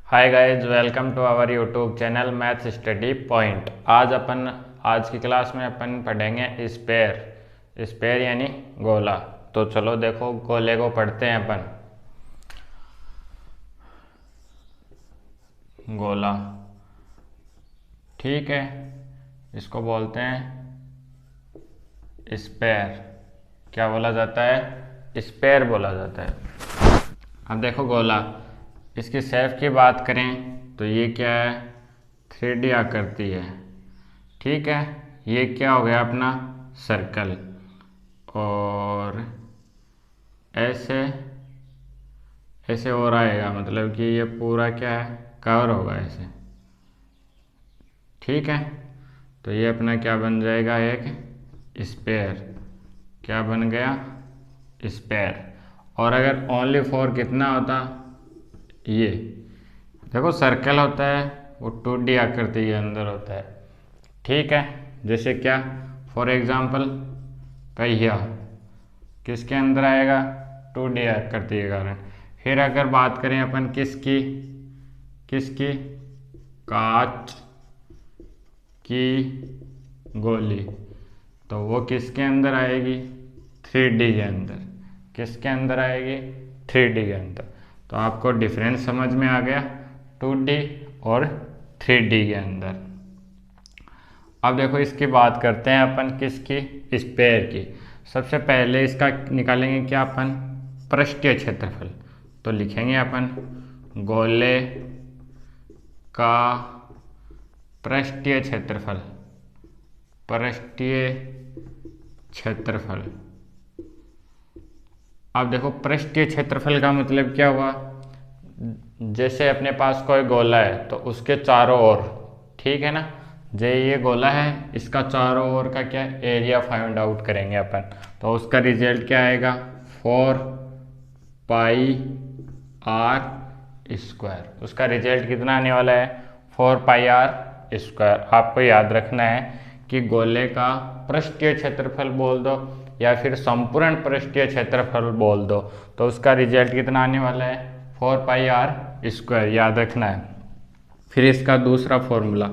Hi guys, welcome to our YouTube channel maths study point. आज की class में अपन पढ़ेंगे स्पेयर। स्पेयर यानी गोला। तो चलो देखो, गोले को पढ़ते हैं अपन। गोला, ठीक है, इसको बोलते हैं स्पेयर। क्या बोला जाता है? स्पेयर बोला जाता है। अब देखो गोला, इसकी शेप की बात करें तो ये क्या है? 3D आकृति है, ठीक है। ये क्या हो गया अपना? सर्कल। और ऐसे ऐसे और आएगा, मतलब कि ये पूरा क्या है? कवर होगा ऐसे, ठीक है। तो ये अपना क्या बन जाएगा? एक स्पेयर। क्या बन गया? स्पेयर। और अगर ओनली फॉर कितना होता? ये देखो, सर्कल होता है वो 2D आकृति के अंदर होता है, ठीक है। जैसे क्या? फॉर एग्जाम्पल पहिया किसके अंदर आएगा? 2D आकृति के कारण। फिर अगर बात करें अपन किसकी किसकी कांच की गोली, तो वो किसके अंदर आएगी? 3D के अंदर। किसके अंदर आएगी? 3D के अंदर। तो आपको डिफरेंस समझ में आ गया, 2D और 3D के अंदर। अब देखो, इसकी बात करते हैं अपन किसकी? स्पेयर की। सबसे पहले इसका निकालेंगे क्या अपन? पृष्ठीय क्षेत्रफल। तो लिखेंगे अपन गोले का पृष्ठीय क्षेत्रफल। पृष्ठीय क्षेत्रफल। अब देखो, पृष्ठीय क्षेत्रफल का मतलब क्या हुआ? जैसे अपने पास कोई गोला है तो उसके चारों ओर, ठीक है ना, ये गोला है, इसका चारों ओर का क्या एरिया फाइंड आउट करेंगे अपन। तो उसका रिजल्ट क्या आएगा? 4πr²। उसका रिजल्ट कितना आने वाला है? 4πr²। आपको याद रखना है कि गोले का पृष्ठीय क्षेत्रफल बोल दो या फिर संपूर्ण पृष्ठीय क्षेत्रफल बोल दो, तो उसका रिजल्ट कितना आने वाला है? 4πr², याद रखना है। फिर इसका दूसरा फॉर्मूला,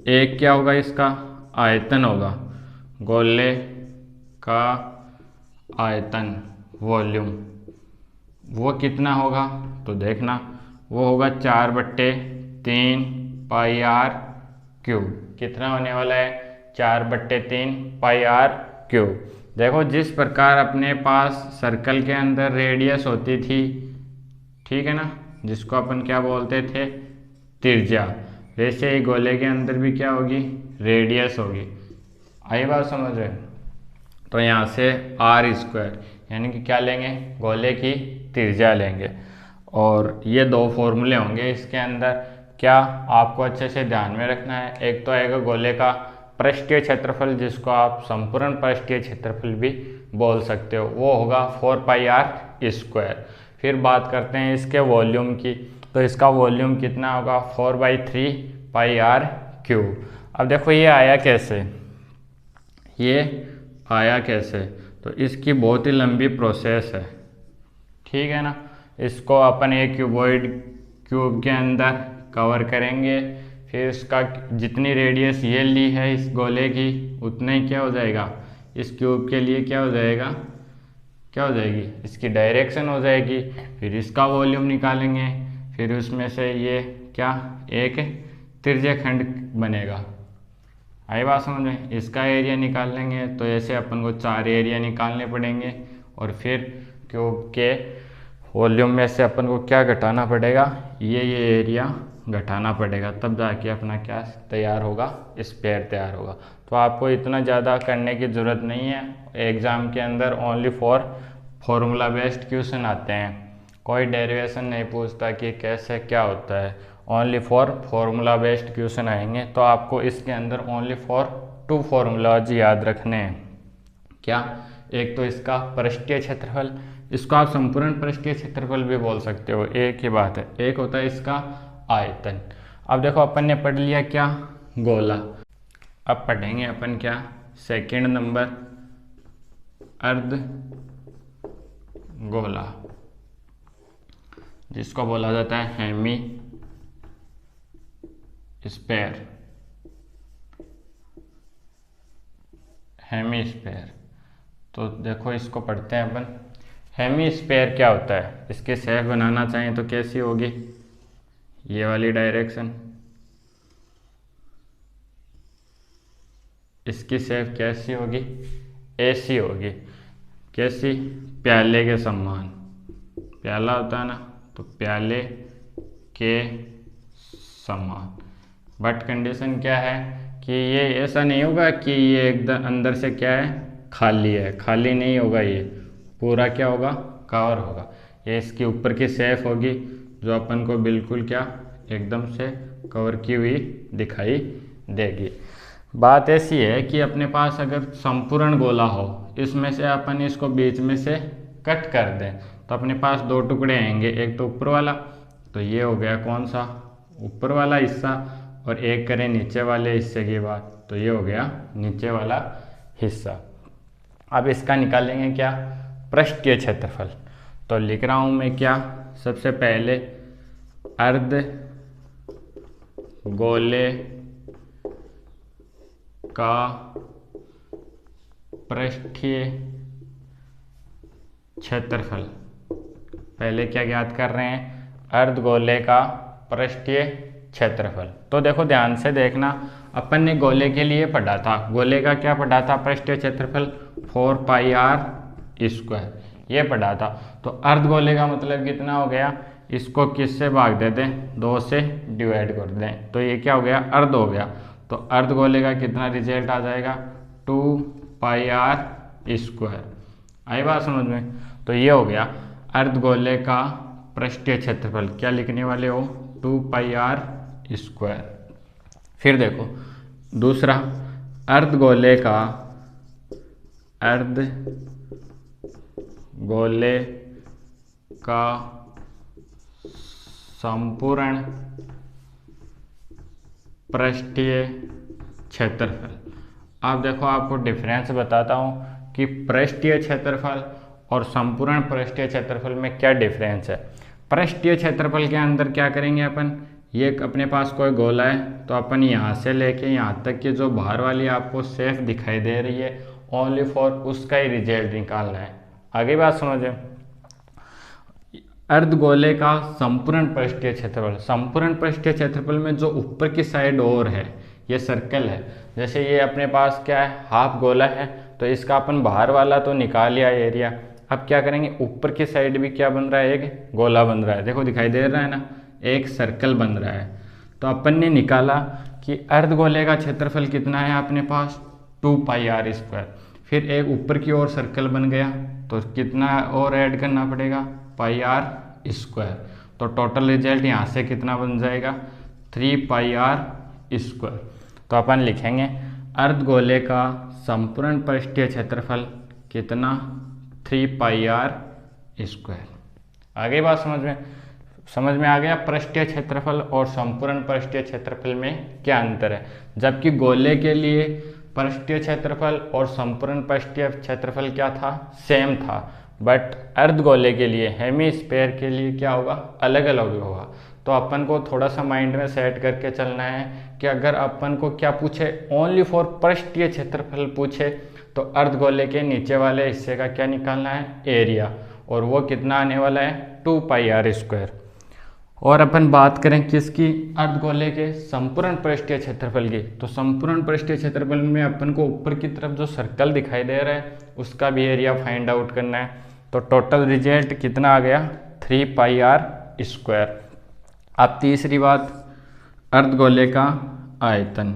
एक क्या होगा? इसका आयतन होगा। गोले का आयतन, वॉल्यूम, वो कितना होगा? तो देखना, वो होगा 4/3 πr³। कितना होने वाला है? 4/3 πr³। देखो, जिस प्रकार अपने पास सर्कल के अंदर रेडियस होती थी, ठीक है ना, जिसको अपन क्या बोलते थे? त्रिज्या। वैसे ही गोले के अंदर भी क्या होगी? रेडियस होगी। आई बात समझ रहे? तो यहाँ से r², यानी कि क्या लेंगे? गोले की त्रिज्या लेंगे। और ये दो फॉर्मूले होंगे इसके अंदर। क्या आपको अच्छे से ध्यान में रखना है? एक तो आएगा गोले का पृष्ठीय क्षेत्रफल, जिसको आप संपूर्ण पृष्ठीय क्षेत्रफल भी बोल सकते हो, वो होगा 4πr²। फिर बात करते हैं इसके वॉल्यूम की, तो इसका वॉल्यूम कितना होगा? 4/3 πr³। अब देखो, ये आया कैसे? ये आया कैसे? तो इसकी बहुत ही लंबी प्रोसेस है, ठीक है ना। इसको अपन एक क्यूब के अंदर कवर करेंगे। फिर इसका जितनी रेडियस ये ली है इस गोले की, उतना ही क्या हो जाएगा? इस क्यूब के लिए क्या हो जाएगा? क्या हो जाएगी? इसकी डायरेक्शन हो जाएगी। फिर इसका वॉल्यूम निकालेंगे। फिर उसमें से ये क्या, एक त्रिज्यखंड बनेगा। आई बात समझ में? इसका एरिया निकाल लेंगे, तो ऐसे अपन को 4 एरिया निकालने पड़ेंगे। और फिर क्यूब के वॉल्यूम में से अपन को क्या घटाना पड़ेगा? ये एरिया घटाना पड़ेगा, तब जाके अपना क्या तैयार होगा? स्पेयर तैयार होगा। तो आपको इतना ज़्यादा करने की ज़रूरत नहीं है। एग्ज़ाम के अंदर only for formula based question आते हैं, कोई डेरिवेशन नहीं पूछता कि कैसे क्या होता है। Only for formula based question आएंगे। तो आपको इसके अंदर ओनली फॉर 2 फॉर्मूलाज याद रखने हैं। क्या? एक तो इसका पृष्ठीय क्षेत्रफल, इसको आप संपूर्ण पृष्ठीय क्षेत्रफल भी बोल सकते हो, एक ही बात है। एक होता है इसका आयतन। अब देखो, अपन ने पढ़ लिया क्या? गोला। अब पढ़ेंगे अपन क्या? सेकंड नंबर, अर्ध गोला, जिसको बोला जाता है हेमी स्पेयर, हेमीस्फेयर। तो देखो इसको पढ़ते हैं अपन। हेमीस्फेयर क्या होता है, इसके शेप बनाना चाहें तो कैसी होगी, ये वाली डायरेक्शन, इसकी शेप कैसी होगी, ऐसी होगी। कैसी, प्याले के समान, प्याला होता है ना, तो प्याले के समान। बट कंडीशन क्या है कि ये ऐसा नहीं होगा कि ये एकदम अंदर से क्या है, खाली है, खाली नहीं होगा, ये पूरा क्या होगा, कवर होगा। ये इसके ऊपर की शेप होगी जो अपन को बिल्कुल क्या, एकदम से कवर की हुई दिखाई देगी। बात ऐसी है कि अपने पास अगर संपूर्ण गोला हो, इसमें से अपन इसको बीच में से कट कर दें तो अपने पास दो टुकड़े आएंगे, एक तो ऊपर वाला, तो ये हो गया कौन सा, ऊपर वाला हिस्सा, और एक करें नीचे वाले हिस्से की बात, तो ये हो गया नीचे वाला हिस्सा। अब इसका निकालेंगे क्या, पृष्ठीय क्षेत्रफल। तो लिख रहा हूँ मैं क्या, सबसे पहले अर्ध गोले का पृष्ठीय क्षेत्रफल। पहले क्या ज्ञात कर रहे हैं, अर्धगोले का पृष्ठीय क्षेत्रफल। तो देखो ध्यान से देखना, अपन ने गोले के लिए पढ़ा था, गोले का क्या पढ़ा था, पृष्ठीय क्षेत्रफल 4πr², ये पढ़ा था। तो अर्धगोले का मतलब कितना हो गया, इसको किससे भाग दे दें, 2 से डिवाइड कर दें, तो ये क्या हो गया, अर्ध हो गया। तो अर्धगोले का कितना रिजल्ट आ जाएगा, 2πr²। आई बात समझ में। तो ये हो गया अर्धगोले का पृष्ठीय क्षेत्रफल, क्या लिखने वाले हो, 2πr²। फिर देखो दूसरा, अर्धगोले का संपूर्ण पृष्ठीय क्षेत्रफल। अब देखो आपको डिफरेंस बताता हूँ कि पृष्ठीय क्षेत्रफल और संपूर्ण पृष्ठीय क्षेत्रफल में क्या डिफरेंस है। पृष्ठीय क्षेत्रफल के अंदर क्या करेंगे अपन, ये अपने पास कोई गोला है तो अपन यहाँ से लेके यहाँ तक की जो बाहर वाली आपको शेप दिखाई दे रही है, ओनली फॉर उसका ही रिजल्ट निकालना है। आगे बात समझे। अर्धगोले का संपूर्ण पृष्ठीय क्षेत्रफल, संपूर्ण पृष्ठीय क्षेत्रफल में जो ऊपर की साइड और है, ये सर्कल है, जैसे ये अपने पास क्या है, हाफ गोला है, तो इसका अपन बाहर वाला तो निकाल लिया एरिया। अब क्या करेंगे, ऊपर की साइड भी क्या बन रहा है, एक गोला बन रहा है, देखो दिखाई दे रहा है ना, एक सर्कल बन रहा है। तो अपन ने निकाला कि अर्धगोले का क्षेत्रफल कितना है अपने पास, 2πr²। फिर एक ऊपर की ओर सर्कल बन गया, तो कितना और ऐड करना पड़ेगा, πr²। तो टोटल रिजल्ट यहाँ से कितना बन जाएगा, 3πr²। तो अपन लिखेंगे अर्धगोले का संपूर्ण पृष्ठीय क्षेत्रफल कितना, 3πr²। आगे बात समझ में आ गया पृष्ठीय क्षेत्रफल और संपूर्ण पृष्ठीय क्षेत्रफल में क्या अंतर है। जबकि गोले के लिए पृष्ठीय क्षेत्रफल और संपूर्ण पृष्ठीय क्षेत्रफल क्या था, सेम था, बट अर्धगोले के लिए, हेमीस्फेयर के लिए क्या होगा, अलग अलग होगा। तो अपन को थोड़ा सा माइंड में सेट करके चलना है कि अगर अपन को क्या पूछे, ओनली फॉर पृष्ठीय क्षेत्रफल पूछे, तो अर्धगोले के नीचे वाले हिस्से का क्या निकालना है, एरिया, और वो कितना आने वाला है, 2πr²। और अपन बात करें किसकी, अर्धगोले के संपूर्ण पृष्ठीय क्षेत्रफल की, तो संपूर्ण पृष्ठीय क्षेत्रफल में अपन को ऊपर की तरफ जो सर्कल दिखाई दे रहा है उसका भी एरिया फाइंड आउट करना है। तो टोटल रिजल्ट कितना आ गया, 3πr²। अब तीसरी बात, अर्धगोले का आयतन।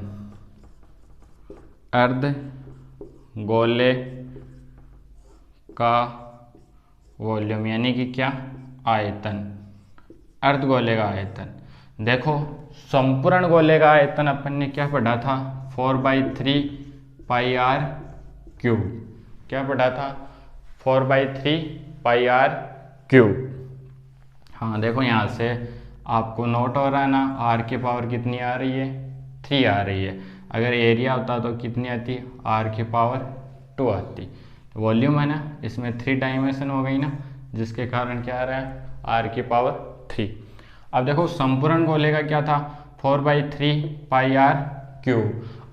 अर्धगोले का वॉल्यूम यानी कि क्या, आयतन। अर्धगोले का आयतन, देखो संपूर्ण गोले का आयतन अपन ने क्या पढ़ा था, 4/3πr³। क्या पढ़ा था, 4/3πr³। हाँ देखो यहाँ से आपको नोट हो रहा है ना, r की पावर कितनी आ रही है, 3 आ रही है। अगर एरिया होता तो कितनी आती, r की पावर 2 आती। वॉल्यूम है ना, इसमें 3 डायमेंशन हो गई ना, जिसके कारण क्या आ रहा है, r की पावर 3। अब देखो संपूर्ण गोले का क्या था, 4/3πr³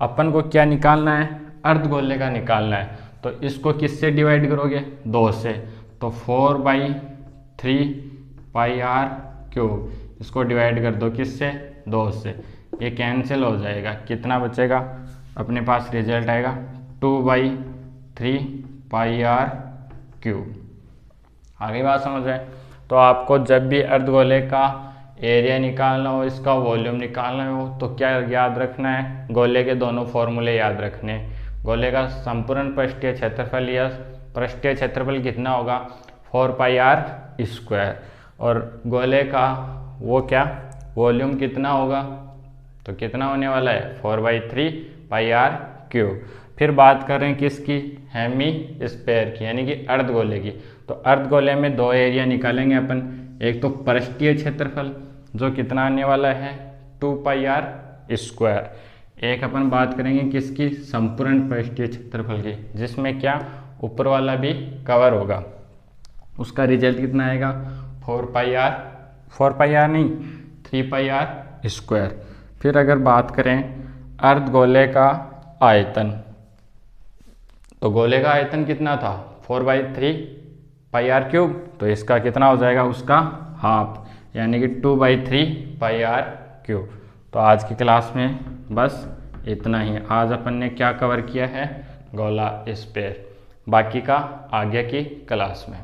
अपन को क्या निकालना है, अर्धगोले का निकालना है। तो इसको किससे डिवाइड करोगे, 2 से। तो 4/3πr³ इसको डिवाइड कर दो किससे, 2 से। ये कैंसिल हो जाएगा, कितना बचेगा, अपने पास रिजल्ट आएगा 2/3πr³। आगे बात समझ रहे हैं। तो आपको जब भी अर्धगोले का एरिया निकालना हो, इसका वॉल्यूम निकालना हो, तो क्या याद रखना है, गोले के दोनों फॉर्मूले याद रखने हैं। गोले का संपूर्ण पृष्ठीय क्षेत्रफल या पृष्ठीय क्षेत्रफल कितना होगा, 4πr², और गोले का वो क्या वॉल्यूम कितना होगा, तो कितना होने वाला है, 4/3πr³। फिर बात कर रहे हैं किसकी, हेमी स्फीयर की, यानी कि अर्धगोले की। तो अर्धगोले में 2 एरिया निकालेंगे अपन, एक तो पृष्ठीय क्षेत्रफल जो कितना आने वाला है 2πr², एक अपन बात करेंगे किसकी, संपूर्ण पृष्ठीय क्षेत्रफल की, जिसमें क्या ऊपर वाला भी कवर होगा। उसका रिजल्ट कितना आएगा, 4πr नहीं 3πr²। फिर अगर बात करें अर्धगोले का आयतन, तो गोले का आयतन कितना था, 4/3πr³, तो इसका कितना हो जाएगा, उसका हाफ, यानी कि 2/3πr³। तो आज की क्लास में बस इतना ही। आज अपन ने क्या कवर किया है, गोला स्फीयर। बाकी का आगे की क्लास में।